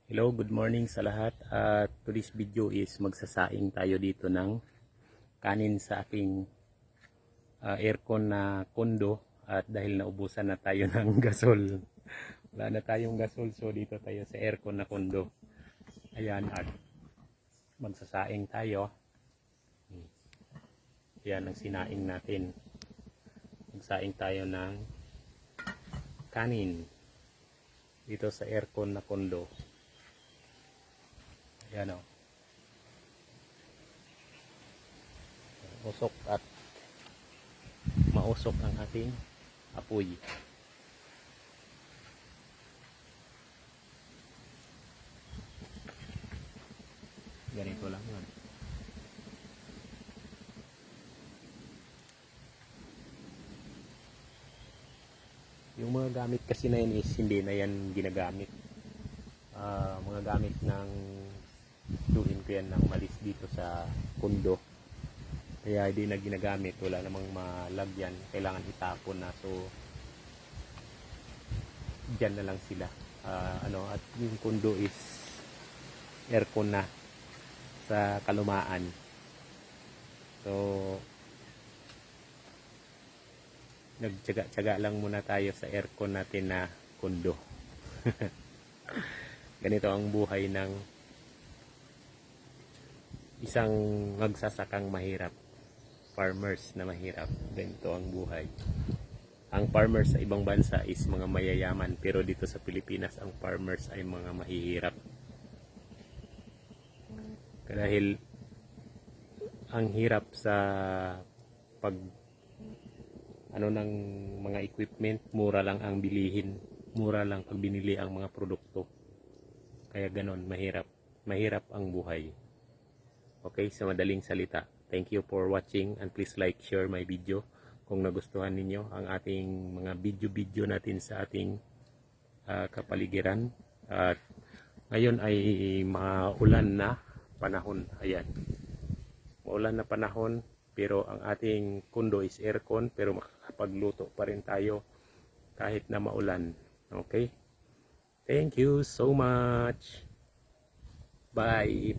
Hello, good morning sa lahat. At today's video is magsasaing tayo dito ng kanin sa aking aircon na kondo. At dahil naubusan na tayo ng gasol, wala na tayong gasol, so dito tayo sa aircon na kondo. Ayan, at magsasaing tayo. Ayan ang sinaing natin. Magsaing tayo ng kanin dito sa aircon na kondo. Ayan o. Usok at mausok ang ating apoy. Ganito lang yun. Yung mga gamit kasi na yun is hindi na yan ginagamit. Mga gamit ng duhin ko yan ng malis dito sa kondo. Kaya hindi na ginagamit, wala namang malagyan, kailangan itapon na, so dyan na lang sila. At yung kondo is aircon na sa kalumaan, so nagtyaga-tyaga lang muna tayo sa aircon natin na kondo. Ganito ang buhay ng isang magsasakang mahirap, farmers na mahirap. Ganito ang buhay. Ang farmers sa ibang bansa is mga mayayaman, pero dito sa Pilipinas ang farmers ay mga mahihirap. Dahil ang hirap sa pag ng mga equipment, mura lang ang bilihin, mura lang pag binili ang mga produkto. Kaya ganon, mahirap ang buhay. Okay, sa madaling salita. Thank you for watching and please like, share my video kung nagustuhan ninyo ang ating mga video natin sa ating kapaligiran. At ngayon ay maulan na panahon. Ayan. Maulan na panahon, pero ang ating kondo is aircon, pero makakapagluto pa rin tayo kahit na maulan. Okay? Thank you so much. Bye.